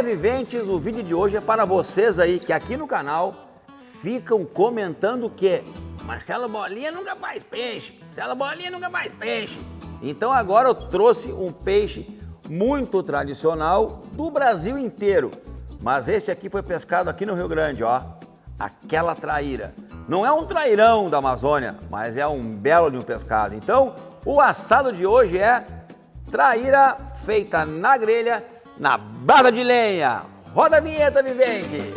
Viventes, o vídeo de hoje é para vocês aí que aqui no canal ficam comentando o quê? Marcelo Bolinha nunca faz peixe, Marcelo Bolinha nunca faz peixe. Então agora eu trouxe um peixe muito tradicional do Brasil inteiro. Mas esse aqui foi pescado aqui no Rio Grande, ó. Aquela traíra. Não é um trairão da Amazônia, mas é um belo de um pescado. Então, o assado de hoje é traíra feita na grelha, na brasa de lenha. Roda a vinheta, Vivente!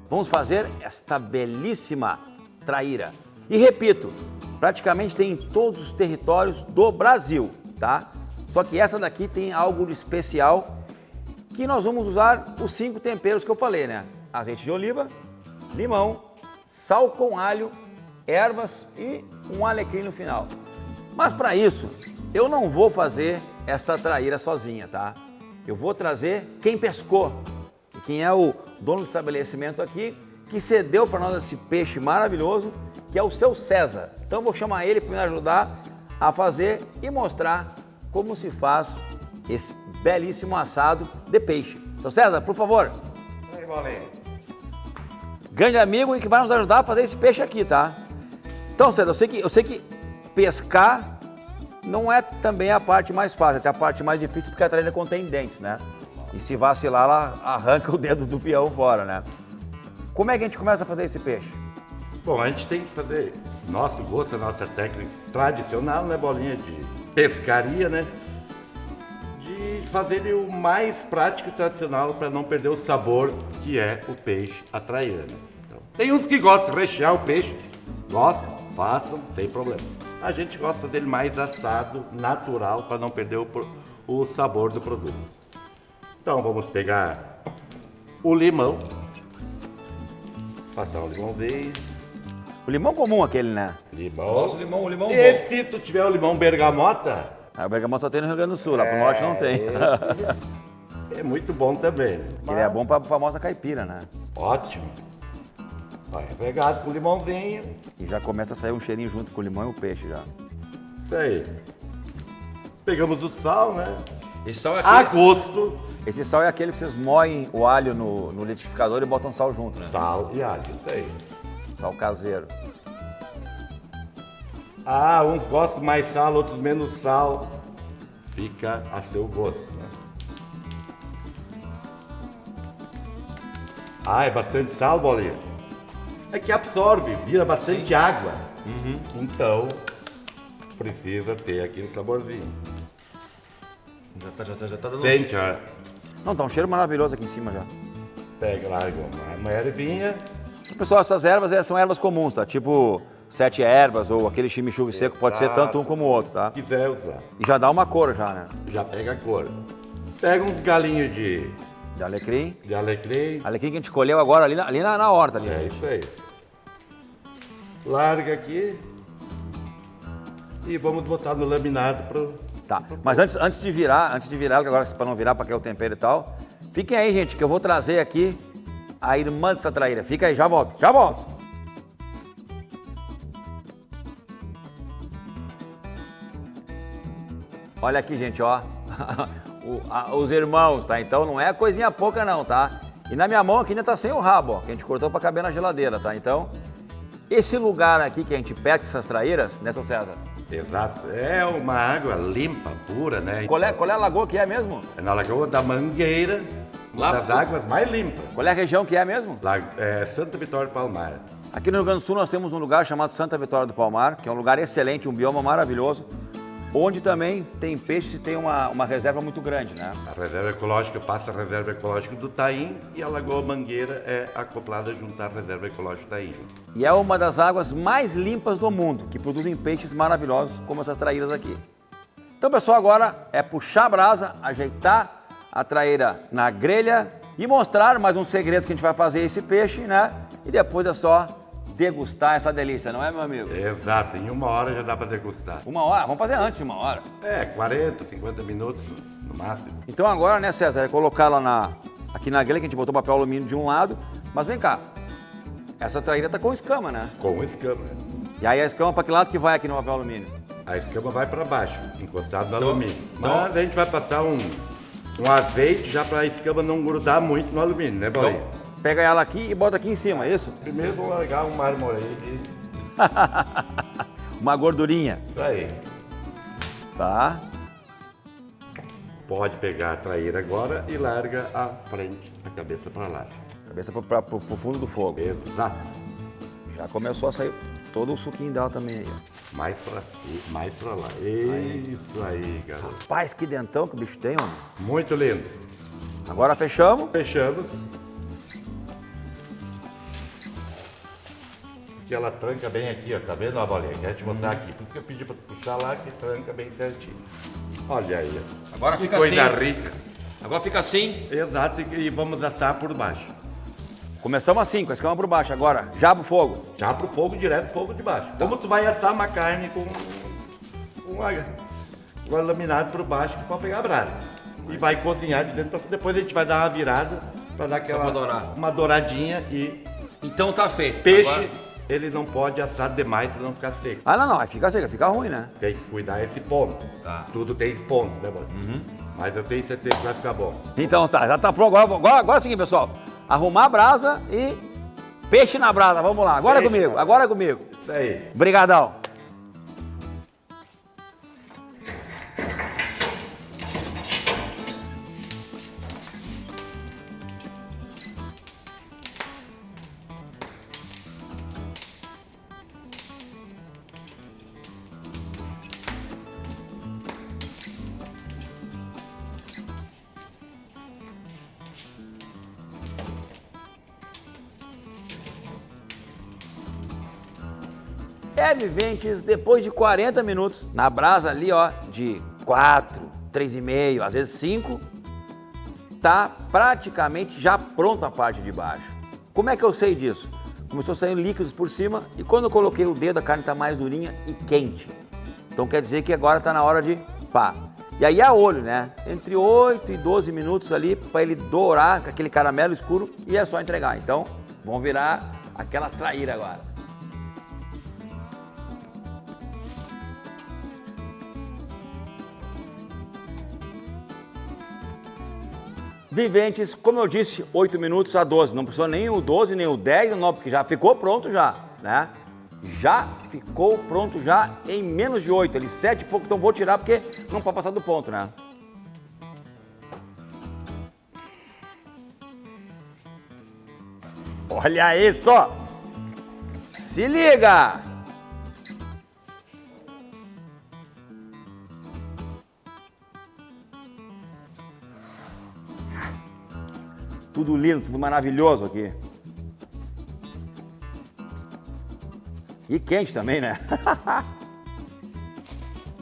Vamos fazer esta belíssima traíra. E repito, praticamente tem em todos os territórios do Brasil, tá? Só que essa daqui tem algo de especial, que nós vamos usar os 5 temperos que eu falei, né? Azeite de oliva, limão, sal com alho, ervas e um alecrim no final. Mas para isso, eu não vou fazer esta traíra sozinha, tá? Eu vou trazer quem pescou. Quem é o dono do estabelecimento aqui, que cedeu para nós esse peixe maravilhoso, que é o seu César. Então eu vou chamar ele para me ajudar a fazer e mostrar como se faz esse belíssimo assado de peixe. Seu César, por favor. Aí, Bolinha. Grande amigo e que vai nos ajudar a fazer esse peixe aqui, tá? Então, César, eu sei que pescar não é também a parte mais fácil, até a parte mais difícil, porque a traíra contém dentes, né? E se vacilar, ela arranca o dedo do peão fora, né? Como é que a gente começa a fazer esse peixe? Bom, a gente tem que fazer nosso gosto, a nossa técnica tradicional, né, Bolinha, de pescaria, né? De fazer ele o mais prático e tradicional para não perder o sabor que é o peixe, a traíra, né? Então, tem uns que gostam de rechear o peixe, gostam, façam, sem problema. A gente gosta de fazer ele mais assado, natural, para não perder o sabor do produto. Então vamos pegar o limão, passar o limãozinho. O limão comum aquele, né? Limão. Nossa, o limão E bom. se tu tiver o limão bergamota, O bergamota só tem no Rio Grande do Sul, lá pro norte não tem. é muito bom também. Ele é bom pra famosa caipira, né? Ótimo. Vai regado com o limãozinho. E já começa a sair um cheirinho junto com o limão e o peixe já. Isso aí. Pegamos o sal, né? Esse sal é A aquele... gosto. Esse sal é aquele que vocês moem o alho no liquidificador e botam sal junto, né? Sal e alho, isso aí. Sal caseiro. Ah, uns gostam mais sal, outros menos sal. Fica a seu gosto, né? Ah, é bastante sal, Bolinha? É que absorve, vira bastante água. Então, precisa ter aquele saborzinho. Já tá dando... Sente, ó. Não, tá um cheiro maravilhoso aqui em cima já. Pega lá uma ervinha. Pessoal, essas ervas são ervas comuns, tá? Tipo 7 ervas ou aquele chimichurri seco, pode ser tanto um como o outro, tá? Se quiser usar. E já dá uma cor já, né? Já pega a cor. Pega uns galinhos de De alecrim. alecrim que a gente colheu agora ali na horta. Ali, É gente. isso aí. Larga aqui. E vamos botar no laminado pro... Tá, mas antes de virar, que agora para não virar para que é o tempero e tal, fiquem aí, gente, que eu vou trazer aqui a irmã dessa traíra. Fica aí, já volto, já volto. Olha aqui, gente, ó, os irmãos, tá? Então não é coisinha pouca não, tá? E na minha mão aqui ainda tá sem o rabo, ó, que a gente cortou para caber na geladeira, tá? Então, esse lugar aqui que a gente pesca essas traíras, né, seu César? Exato. É uma água limpa, pura, né? Qual é a lagoa que é mesmo? É na Lagoa da Mangueira, uma Lá das pro- águas mais limpas. Qual é a região que é mesmo? Santa Vitória do Palmar. Aqui no Rio Grande do Sul nós temos um lugar chamado Santa Vitória do Palmar, que é um lugar excelente, um bioma maravilhoso, onde também tem peixes e tem uma reserva muito grande, né? A reserva ecológica passa a reserva ecológica do Taim e a Lagoa Mangueira é acoplada junto à reserva ecológica do Taim. E é uma das águas mais limpas do mundo, que produzem peixes maravilhosos, como essas traíras aqui. Então, pessoal, agora é puxar a brasa, ajeitar a traíra na grelha e mostrar mais um segredo que a gente vai fazer esse peixe, né? E depois é só degustar essa delícia, não é, meu amigo? Exato, em 1 hora já dá para degustar. 1 hora? Vamos fazer antes de 1 hora. É, 40, 50 minutos no máximo. Então agora, né, César, é colocar ela aqui na grelha, que a gente botou papel alumínio de um lado, mas vem cá, essa traíra tá com escama, né? Com escama. E aí a escama para que lado que vai aqui no papel alumínio? A escama vai para baixo, encostado no alumínio. Mas a gente vai passar um azeite já para a escama não grudar muito no alumínio, né, Bolinha? Então, pega ela aqui e bota aqui em cima, é isso? Primeiro vou largar um marmoreio. Uma gordurinha. Isso aí. Tá. Pode pegar a traíra agora e larga a frente, a cabeça para lá. Cabeça pro fundo do fogo. Exato. Já começou a sair todo o suquinho dela também aí, ó. Mais pra lá. Isso aí, garoto. Rapaz, que dentão que o bicho tem, homem. Muito lindo. Agora fechamos. Fechamos. Que ela tranca bem aqui, ó. Tá vendo a bolinha? Quero te mostrar aqui. Por isso que eu pedi pra tu puxar lá, que tranca bem certinho. Olha aí, ó. Agora Que fica coisa assim. rica. Agora fica assim. Exato, e vamos assar por baixo. Começamos assim, com a escama por baixo. Agora, já pro fogo. Já pro fogo, direto pro fogo de baixo. Como tu vai assar uma carne com laminado por baixo que pode pegar a brasa. E vai cozinhar de dentro pra fora. Depois a gente vai dar uma virada pra dar aquela uma douradinha e Então tá feito. peixe, Agora, ele não pode assar demais pra não ficar seco. Ah, não, aí fica seca, fica ruim, né? Tem que cuidar esse ponto. Tá. Tudo tem ponto, né, mano? Mas eu tenho certeza que vai ficar bom. Então tá, já tá pronto. Agora é o seguinte, pessoal. Arrumar a brasa e peixe na brasa. Vamos lá, agora é Peixe, comigo, cara. agora é comigo. Isso aí. Brigadão. Viventes, depois de 40 minutos, na brasa ali, ó, de 4, 3,5, às vezes 5, tá praticamente já pronta a parte de baixo. Como é que eu sei disso? Começou a sair líquidos por cima e quando eu coloquei o dedo, a carne tá mais durinha e quente. Então quer dizer que agora tá na hora de pá. E aí a olho, né? Entre 8 e 12 minutos ali para ele dourar com aquele caramelo escuro e é só entregar. Então, vamos virar aquela traíra agora. Viventes, como eu disse, 8 minutos a 12. Não precisou nem o 12, nem o 10, não, porque já ficou pronto já, né? Já ficou pronto já em menos de 8, ali 7 e pouco, então vou tirar porque não pode passar do ponto, né? Olha isso! Se liga! Tudo lindo, tudo maravilhoso aqui. E quente também, né?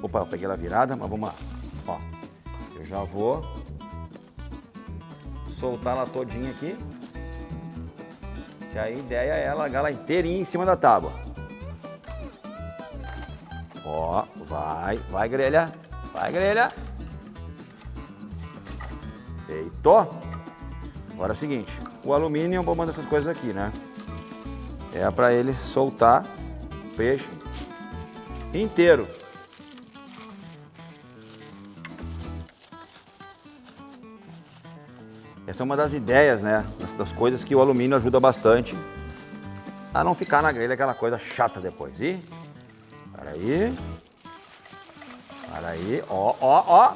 Opa, eu peguei ela virada, mas vamos lá. Ó, eu já vou soltar ela todinha aqui. Que a ideia é largar ela inteirinha em cima da tábua. Ó, vai grelha, vai grelha. Feito. Agora é o seguinte, o alumínio é um bomba dessas coisas aqui, né? É para ele soltar o peixe inteiro. Essa é uma das ideias, né? Das coisas que o alumínio ajuda bastante a não ficar na grelha aquela coisa chata depois. E peraí. Peraí. Ó.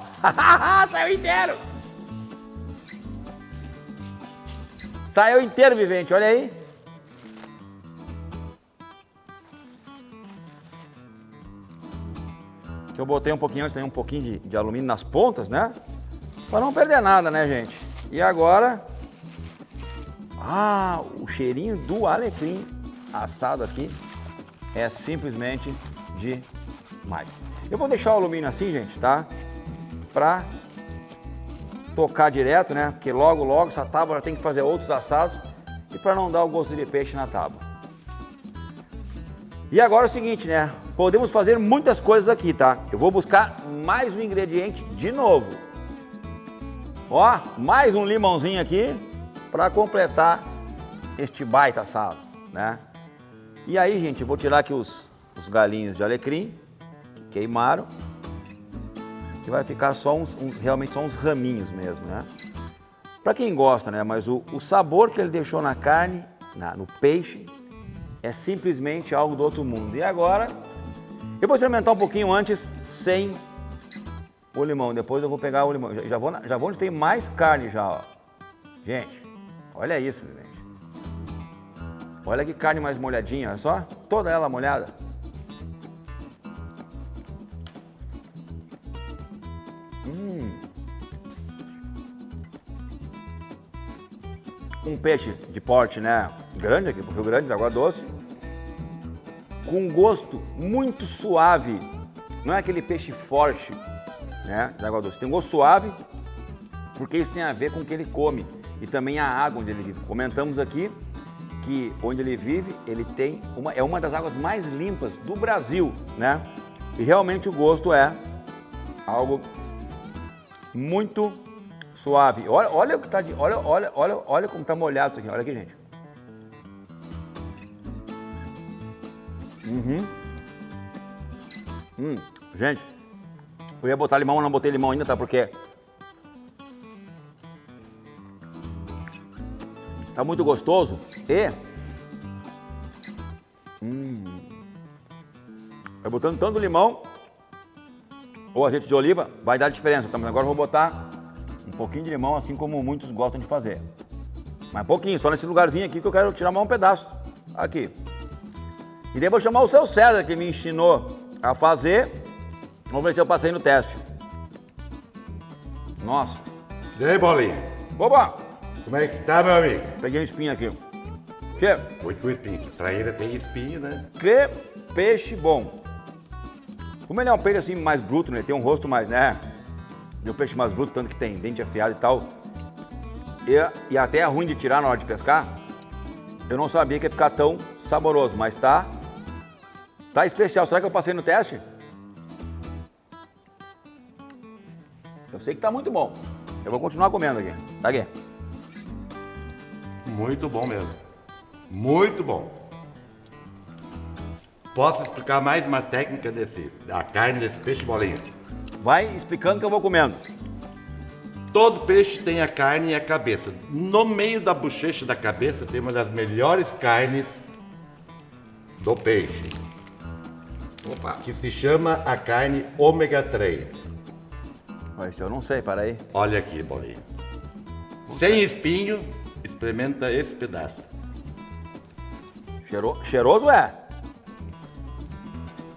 Saiu inteiro. Saiu inteiro, Vivente, olha aí. Que eu botei um pouquinho antes, tem um pouquinho de alumínio nas pontas, né? Para não perder nada, né, gente? E agora... Ah, o cheirinho do alecrim assado aqui é simplesmente demais. Eu vou deixar o alumínio assim, gente, tá? Pra tocar direto, né? Porque logo essa tábua já tem que fazer outros assados e para não dar o gosto de peixe na tábua. E agora é o seguinte, né? Podemos fazer muitas coisas aqui, tá? Eu vou buscar mais um ingrediente de novo. Ó, mais um limãozinho aqui para completar este baita assado, né? E aí, gente, eu vou tirar aqui os galinhos de alecrim, que queimaram. E vai ficar só realmente só uns raminhos mesmo, né? Para quem gosta, né? Mas o sabor que ele deixou na carne, no peixe, é simplesmente algo do outro mundo. E agora, eu vou experimentar um pouquinho antes sem o limão. Depois eu vou pegar o limão. Já vou onde tem mais carne já, ó. Gente, olha isso, gente. Olha que carne mais molhadinha, olha só. Toda ela molhada. Um peixe de porte, né, grande aqui pro Rio Grande, de água doce, com um gosto muito suave. Não é aquele peixe forte, né, de água doce. Tem um gosto suave, porque isso tem a ver com o que ele come e também a água onde ele vive. Comentamos aqui que onde ele vive, ele tem uma das águas mais limpas do Brasil, né? E realmente o gosto é algo muito suave. Olha o que tá olha como tá molhado isso aqui. Olha aqui, gente. Gente, eu ia botar limão, mas não botei limão ainda, tá? Porque tá muito gostoso e eu botando tanto limão ou azeite de oliva vai dar diferença. Tá? Mas agora eu vou botar um pouquinho de limão, assim como muitos gostam de fazer. Mas pouquinho, só nesse lugarzinho aqui que eu quero tirar mais um pedaço. Aqui. E daí vou chamar o seu César, que me ensinou a fazer. Vamos ver se eu passei no teste. Nossa. E aí, Bolinha? Opa! Como é que tá, meu amigo? Peguei um espinho aqui. Que? Muito espinho. Traíra tem espinho, né? Que peixe bom. Como ele é um peixe assim mais bruto, né? Ele tem um rosto mais, né? De um peixe mais bruto, tanto que tem dente afiado e tal. E até é ruim de tirar na hora de pescar. Eu não sabia que ia ficar tão saboroso, mas tá especial. Será que eu passei no teste? Eu sei que tá muito bom. Eu vou continuar comendo aqui. Tá aqui. Muito bom mesmo. Muito bom. Posso explicar mais uma técnica da carne desse peixe, Bolinha? Vai explicando que eu vou comendo. Todo peixe tem a carne e a cabeça. No meio da bochecha da cabeça tem uma das melhores carnes do peixe. Opa. Que se chama a carne ômega 3. Mas eu não sei, para aí. Olha aqui, Bolinha. Sem espinho, experimenta esse pedaço. Cheiroso é?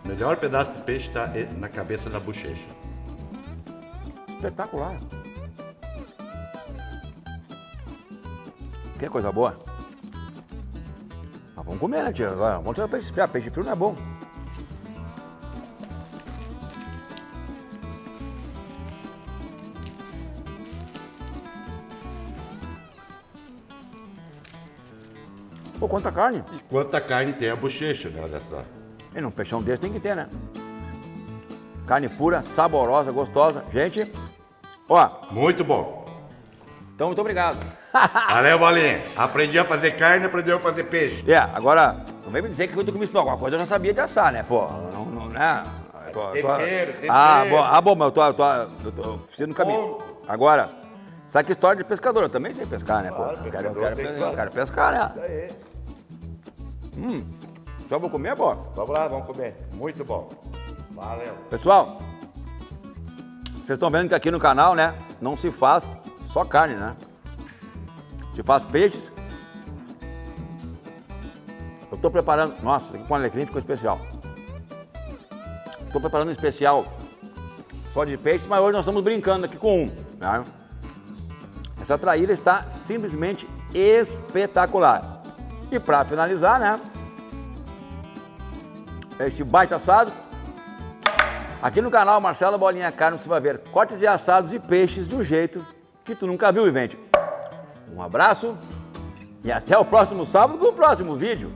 O melhor pedaço de peixe está na cabeça da bochecha. Espetacular. Que coisa boa. Mas vamos comer, né, tia? Agora, vamos tirar peixe frio. Peixe frio não é bom. Pô, quanta carne. E quanta carne tem a bochecha, né? Olha só. E num peixão desse tem que ter, né? Carne pura, saborosa, gostosa. Gente, ó. Muito bom. Então, muito obrigado. Valeu, Bolinha. Aprendi a fazer carne, aprendeu a fazer peixe. Agora, não vem me dizer que eu tô comendo alguma coisa, eu já sabia de assar, né? Pô, não, né? Tempero. Bom, mas eu tô sendo caminho. Agora, sabe que história de pescador? Eu também sei pescar, né? Pô, Claro, eu quero pescar, né? Isso aí. Só vou comer, pô. Vamos lá, vamos comer. Muito bom. Valeu. Pessoal, vocês estão vendo que aqui no canal, né, não se faz só carne, né? Se faz peixes. Eu tô preparando... Nossa, isso aqui com alecrim ficou especial. Tô preparando um especial só de peixe, mas hoje nós estamos brincando aqui com um, né? Essa traíra está simplesmente espetacular. E para finalizar, né, este baita assado. Aqui no canal Marcelo Bolinha Carne você vai ver cortes e assados e peixes de um jeito que tu nunca viu, Vivente. Um abraço e até o próximo sábado com o próximo vídeo.